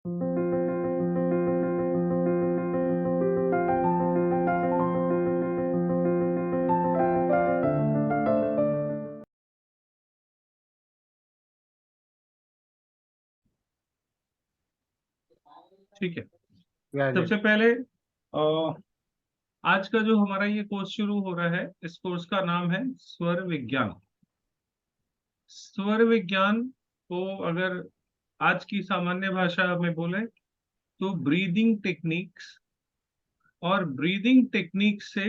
ठीक है। या जी। सबसे पहले आज का जो हमारा ये कोर्स शुरू हो रहा है, इस कोर्स का नाम है स्वर विज्ञान। स्वर विज्ञान को अगर आज की सामान्य भाषा में बोले तो ब्रीदिंग टेक्निक्स, और ब्रीदिंग टेक्निक से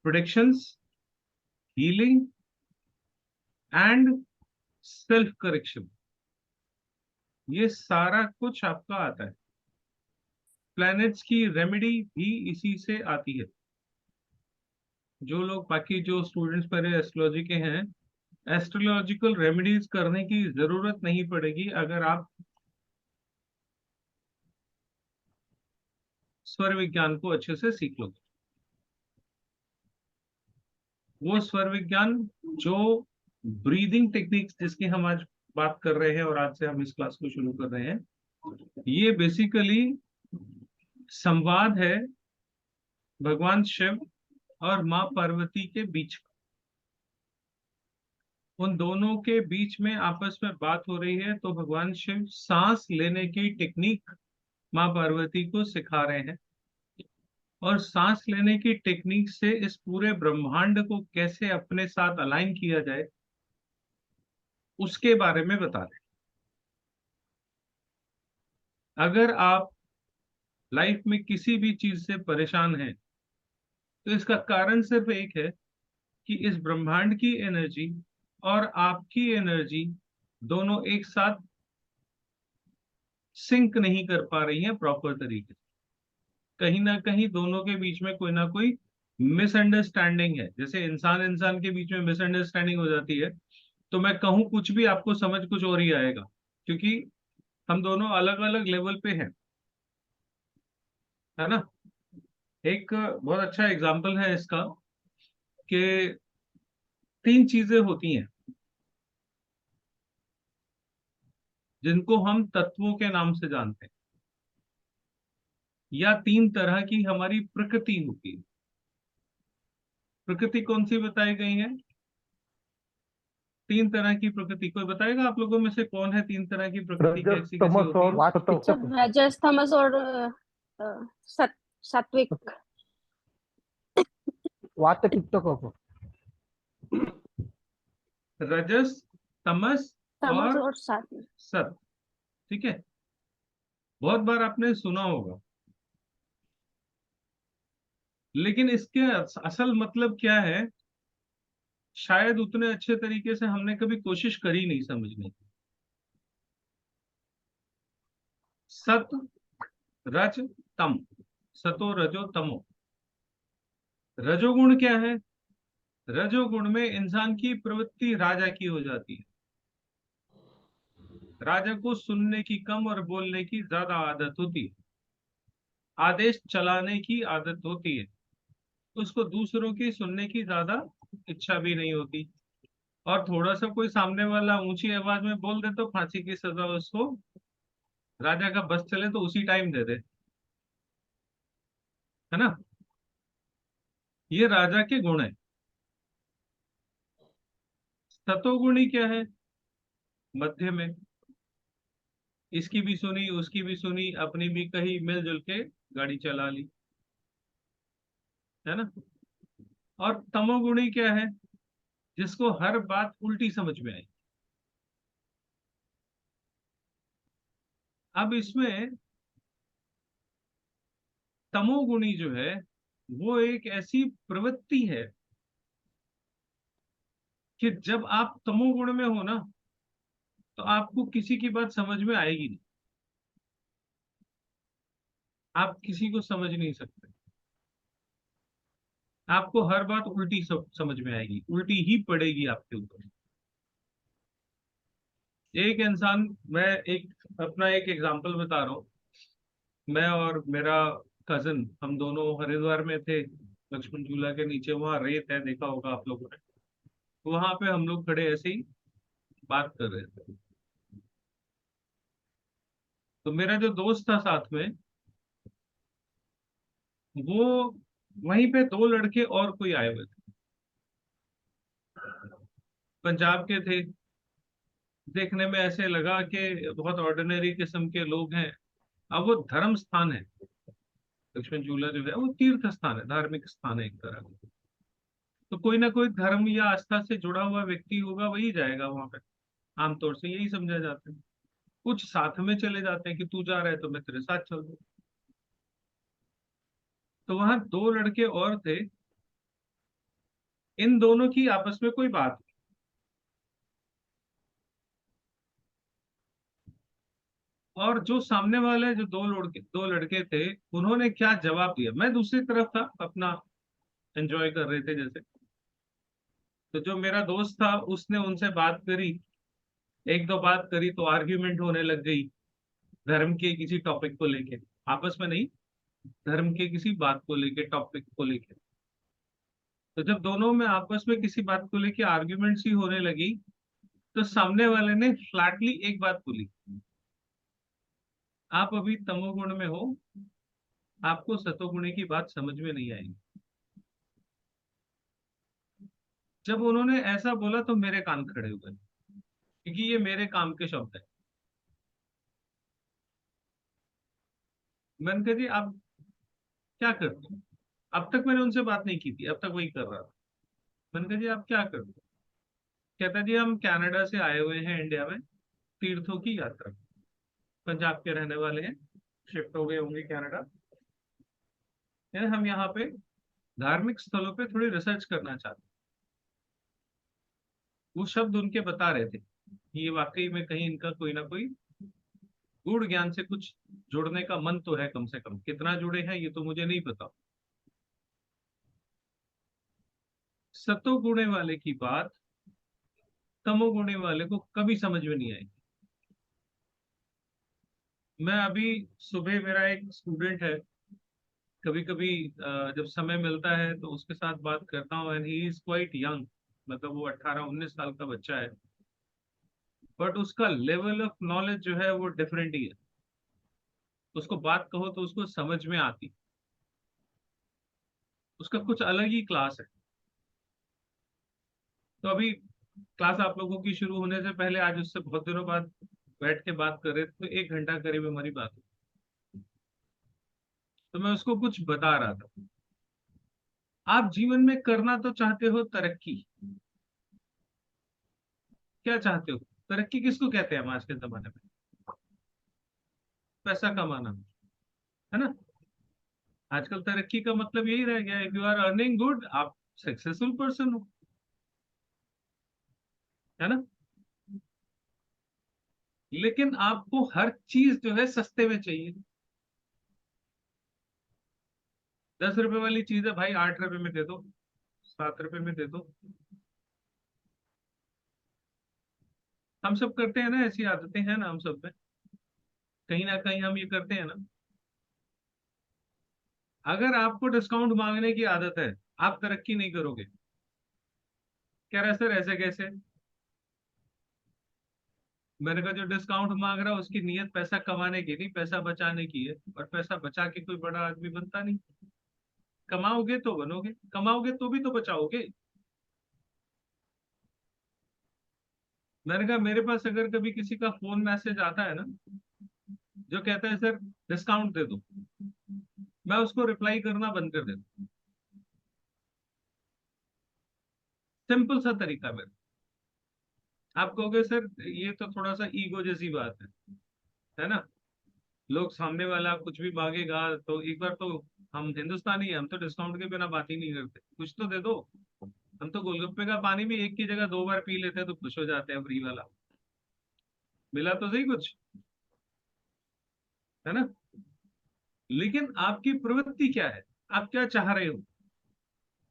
predictions, healing and self correction, ये सारा कुछ आपका आता है। प्लैनेट्स की रेमेडी भी इसी से आती है। जो लोग, बाकी जो स्टूडेंट्स मेरे एस्ट्रोलॉजी के हैं, एस्ट्रोलॉजिकल रेमेडीज करने की जरूरत नहीं पड़ेगी अगर आप स्वर विज्ञान को अच्छे से सीख लोगे। वो स्वर विज्ञान जो ब्रीदिंग टेक्निक्स जिसकी हम आज बात कर रहे हैं और आज से हम इस क्लास को शुरू कर रहे हैं, ये बेसिकली संवाद है भगवान शिव और माँ पार्वती के बीच। उन दोनों के बीच में आपस में बात हो रही है, तो भगवान शिव सांस लेने की टेक्निक माँ पार्वती को सिखा रहे हैं, और सांस लेने की टेक्निक से इस पूरे ब्रह्मांड को कैसे अपने साथ अलाइन किया जाए उसके बारे में बता रहे हैं। अगर आप लाइफ में किसी भी चीज से परेशान हैं, तो इसका कारण सिर्फ एक है कि इस ब्रह्मांड की एनर्जी और आपकी एनर्जी दोनों एक साथ सिंक नहीं कर पा रही हैं प्रॉपर तरीके से। कहीं ना कहीं दोनों के बीच में कोई ना कोई मिसअंडरस्टैंडिंग है। जैसे इंसान इंसान के बीच में मिसअंडरस्टैंडिंग हो जाती है, तो मैं कहूं कुछ भी, आपको समझ कुछ और ही आएगा, क्योंकि हम दोनों अलग अलग लेवल पे हैं, है ना। एक बहुत अच्छा एग्जाम्पल है इसका कि तीन चीजें होती हैं जिनको हम तत्वों के नाम से जानते हैं, या तीन तरह की हमारी प्रकृति होती है। प्रकृति कौन सी बताई गई है? तीन तरह की प्रकृति कोई बताएगा आप लोगों में से? कौन है तीन तरह की प्रकृति, रजस कैसी कैसी तमस होती और है? वात सर पित्त। रजस तमस और सात्विक। वात पित्त कफ। रजस, तमस तमस और और सात्विक। सत। ठीक है, बहुत बार आपने सुना होगा, लेकिन इसके असल मतलब क्या है, शायद उतने अच्छे तरीके से हमने कभी कोशिश करी नहीं समझने की। सत, रज, तम। सतो रजो तमो। रजोगुण क्या है? रजोगुण में इंसान की प्रवृत्ति राजा की हो जाती है। राजा को सुनने की कम और बोलने की ज्यादा आदत होती है। आदेश चलाने की आदत होती है। उसको दूसरों की सुनने की ज्यादा इच्छा भी नहीं होती। और थोड़ा सा कोई सामने वाला ऊंची आवाज में बोल दे तो फांसी की सजा उसको, राजा का बस चले तो उसी टाइम दे दे, है ना। ये राजा के गुण है। सतोगुणी क्या है? मध्य में, इसकी भी सुनी उसकी भी सुनी, अपनी भी कही, मिलजुल के गाड़ी चला ली, है ना। और तमोगुणी क्या है? जिसको हर बात उल्टी समझ में आई। अब इसमें तमोगुणी जो है, वो एक ऐसी प्रवृत्ति है कि जब आप तमोगुण में हो ना, तो आपको किसी की बात समझ में आएगी नहीं। आप किसी को समझ नहीं सकते। आपको हर बात उल्टी समझ में आएगी, उल्टी ही पड़ेगी आपके ऊपर। एक इंसान, मैं एक अपना एक एग्जांपल बता रहा हूँ। मैं और मेरा कजन, हम दोनों हरिद्वार में थे, लक्ष्मण झूला के नीचे, वहां रेत है, देखा होगा आप लोगों ने। वहां पे हम लोग खड़े ऐसे ही बात कर रहे थे। तो मेरा जो दोस्त था साथ में, वो वहीं पे दो लड़के और कोई आए हुए थे, पंजाब के थे। देखने में ऐसे लगा कि बहुत ऑर्डिनरी किस्म के लोग हैं। अब वो धर्म स्थान है, लक्ष्मण झूला जो है वो तीर्थ स्थान है, धार्मिक स्थान है एक तरह का। तो कोई ना कोई धर्म या आस्था से जुड़ा हुआ व्यक्ति होगा, वही जाएगा वहां पे। आमतौर से यही समझा जाता है। कुछ साथ में चले जाते हैं कि तू जा रहा है तो मैं तेरे साथ चल दूँ। तो वहां दो लड़के और थे, इन दोनों की आपस में कोई बात नहीं। और जो सामने वाले जो दो लड़के थे, उन्होंने क्या जवाब दिया, मैं दूसरी तरफ था अपना, एंजॉय कर रहे थे जैसे। तो जो मेरा दोस्त था उसने उनसे बात करी, एक दो बात करी तो आर्ग्यूमेंट होने लग गई, धर्म के किसी टॉपिक को लेके। आपस में नहीं, धर्म के किसी बात को लेके, टॉपिक को लेके। तो जब दोनों में आपस में किसी बात को लेके आर्ग्यूमेंट सी होने लगी, तो सामने वाले ने फ्लैटली एक बात बोली, आप अभी तमोगुण में हो, आपको सतोगुणी की बात समझ में नहीं आएगी। जब उन्होंने ऐसा बोला तो मेरे कान खड़े हुए, क्योंकि ये मेरे काम के शब्द है। मैंने कहा जी आप क्या करते हो? अब तक मैंने उनसे बात नहीं की थी, अब तक वही कर रहा था। मैंने कहा जी आप क्या करते हो? कहता जी हम कनाडा से आए हुए हैं इंडिया में, तीर्थों की यात्रा। पंजाब के रहने वाले हैं, शिफ्ट हो गए होंगे कनाडा। यानी हम यहाँ पे धार्मिक स्थलों पे थोड़ी रिसर्च करना चाहते हैं। वो शब्द उनके बता रहे थे कि ये वाकई में कहीं इनका कोई ना कोई गूढ़ ज्ञान से कुछ जुड़ने का मन तो है, कम से कम कितना जुड़े हैं ये तो मुझे नहीं पता। सतोगुणे वाले की बात तमोगुणे वाले को कभी समझ में नहीं आई। मैं अभी सुबह, मेरा एक स्टूडेंट है, कभी कभी जब समय मिलता है तो उसके साथ बात करता हूँ, and he is quite young, मतलब वो 18-19 साल का बच्चा है। बट उसका लेवल ऑफ नॉलेज जो है वो डिफरेंट ही है। उसको बात कहो तो उसको समझ में आती, उसका कुछ अलग ही क्लास है। तो अभी क्लास आप लोगों की शुरू होने से पहले आज उससे बहुत दिनों बाद बैठ के बात कर रहे थे, तो 1 घंटा करीब हमारी बात हुई। तो मैं उसको कुछ बता रहा था, आप जीवन में करना तो चाहते हो तरक्की, क्या चाहते हो? तरक्की किसको कहते हैं हम आज के जमाने में? पैसा कमाना, है ना? आजकल तरक्की का मतलब यही रह गया है, if you are earning good, आप सक्सेसफुल पर्सन हो, है ना? लेकिन आपको हर चीज जो है सस्ते में चाहिए। 10 रुपए वाली चीज है भाई, 8 रुपए में दे दो, 7 रुपए में दे दो। हम सब करते हैं ना, ऐसी आदतें हैं ना हम सब में, कहीं ना कहीं हम ये करते हैं ना। अगर आपको डिस्काउंट मांगने की आदत है, आप तरक्की नहीं करोगे। कह रहा है सर ऐसे कैसे? मैंने कहा जो डिस्काउंट मांग रहा है उसकी नीयत पैसा कमाने की नहीं, पैसा बचाने की है, और पैसा बचा के कोई बड़ा आदमी बनता नहीं। कमाओगे तो बनोगे, कमाओगे तो भी तो बचाओगे। मैंने कहा मेरे पास अगर कभी किसी का फोन मैसेज आता है ना, जो कहता है सर डिस्काउंट दे दो, मैं उसको रिप्लाई करना बंद कर देता हूँ। सिंपल सा तरीका मेरा। आप कहोगे सर ये तो थोड़ा सा ईगो जैसी बात है ना? लोग, सामने वाला कुछ भी मांगेगा तो एक बार तो, हम हिंदुस्तानी है, हम तो डिस्काउंट के बिना बात ही नहीं करते, कुछ तो दे दो। हम तो गोलगप्पे का पानी भी एक की जगह 2 बार पी लेते हैं तो खुश हो जाते हैं, फ्री वाला मिला तो सही कुछ, है ना? लेकिन आपकी प्रवृत्ति क्या है, आप क्या चाह रहे हो?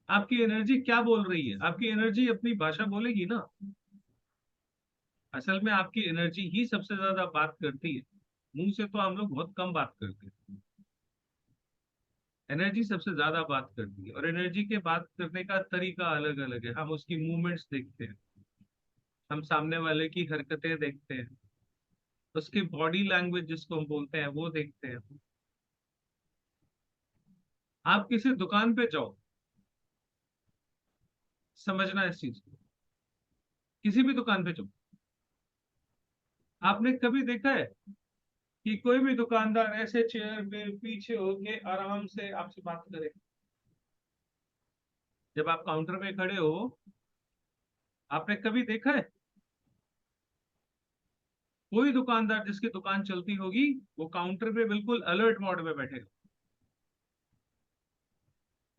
आपकी एनर्जी क्या बोल रही है? आपकी एनर्जी अपनी भाषा बोलेगी ना। असल में आपकी एनर्जी ही सबसे ज्यादा बात करती है। मुंह से तो हम लोग बहुत कम बात करते हैं, एनर्जी सबसे ज्यादा बात करती है। और एनर्जी के बात करने का तरीका अलग अलग है, हम उसकी मूवमेंट्स देखते हैं, हम सामने वाले की हरकतें देखते हैं, उसकी बॉडी लैंग्वेज जिसको हम बोलते हैं वो देखते हैं। आप किसी दुकान पे जाओ, समझना इस चीज को, किसी भी दुकान पे जाओ, आपने कभी देखा है कि कोई भी दुकानदार ऐसे चेयर पे पीछे होके आराम से आपसे बात करे? जब आप काउंटर पे खड़े हो, आपने कभी देखा है कोई दुकानदार जिसकी दुकान चलती होगी वो काउंटर पे बिल्कुल अलर्ट मोड में बैठेगा?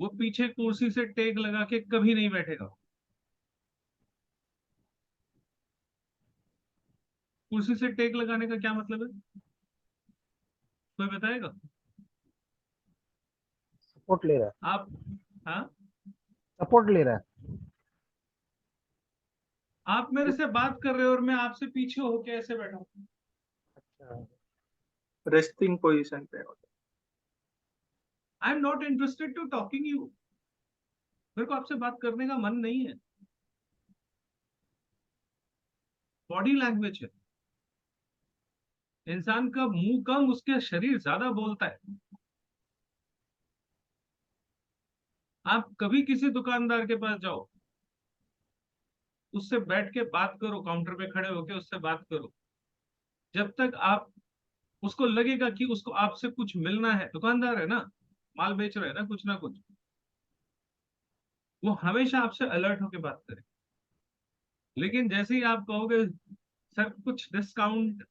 वो पीछे कुर्सी से टेक लगा के कभी नहीं बैठेगा। कुर्सी से टेक लगाने का क्या मतलब है, कोई बताएगा? सपोर्ट ले रहा है। आप, हाँ, सपोर्ट ले रहा है। आप मेरे से बात कर रहे हो और मैं आपसे पीछे होके ऐसे बैठा हूँ। अच्छा। रेस्टिंग पोजीशन पे होता I am not interested to talking you, मेरे को आपसे बात करने का मन नहीं है। बॉडी लैंग्वेज है, इंसान का मुंह कम उसके शरीर ज्यादा बोलता है। आप कभी किसी दुकानदार के पास जाओ, उससे बैठ के बात करो, काउंटर पे खड़े होके उससे बात करो। जब तक आप, उसको लगेगा कि उसको आपसे कुछ मिलना है, दुकानदार है ना, माल बेच रहा है ना कुछ, वो हमेशा आपसे अलर्ट होके बात करे। लेकिन जैसे ही आप कहोगे सर कुछ डिस्काउंट,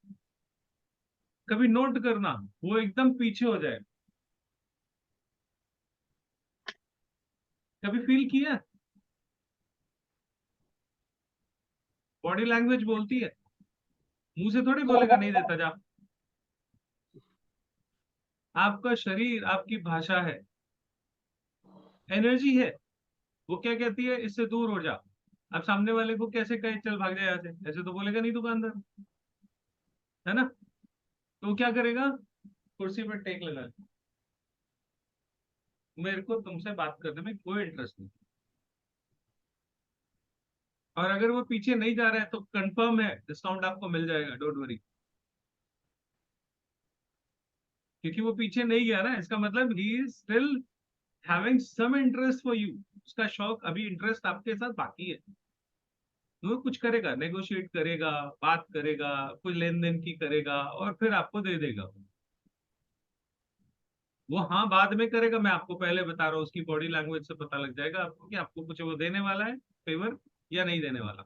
कभी नोट करना, वो एकदम पीछे हो जाए। कभी फील किया? बॉडी लैंग्वेज बोलती है, मुंह से थोड़ी बोलेगा नहीं देता जा। आपका शरीर आपकी भाषा है, एनर्जी है। वो क्या कहती है, इससे दूर हो जा। आप सामने वाले को कैसे कहे चल भाग जाए यहाँ से, ऐसे तो बोलेगा नहीं दुकानदार, है ना? तो वो क्या करेगा, कुर्सी पर टेक लगा ले। मेरे को तुमसे बात करने में कोई इंटरेस्ट नहीं। और अगर वो पीछे नहीं जा रहा है तो कंफर्म है डिस्काउंट आपको मिल जाएगा, डोंट वरी। क्योंकि वो पीछे नहीं गया ना, इसका मतलब he is still having some interest for you. उसका शौक अभी, इंटरेस्ट आपके साथ बाकी है। तो वो कुछ करेगा, नेगोशिएट करेगा, बात करेगा, कुछ लेन देन की करेगा और फिर आपको दे देगा। वो हाँ बाद में करेगा, मैं आपको पहले बता रहा हूँ, उसकी बॉडी लैंग्वेज से पता लग जाएगा आपको कि आपको कुछ वो देने वाला है फेवर या नहीं देने वाला।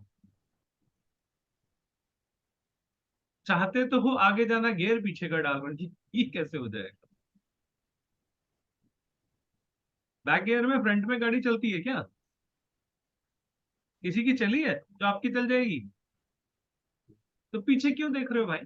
चाहते तो हो आगे जाना, गियर पीछे का डाल रहे, ये कैसे हो जाएगा? बैक गियर में फ्रंट में गाड़ी चलती है क्या? किसी की चली है जो आपकी चल जाएगी? तो पीछे क्यों देख रहे हो भाई?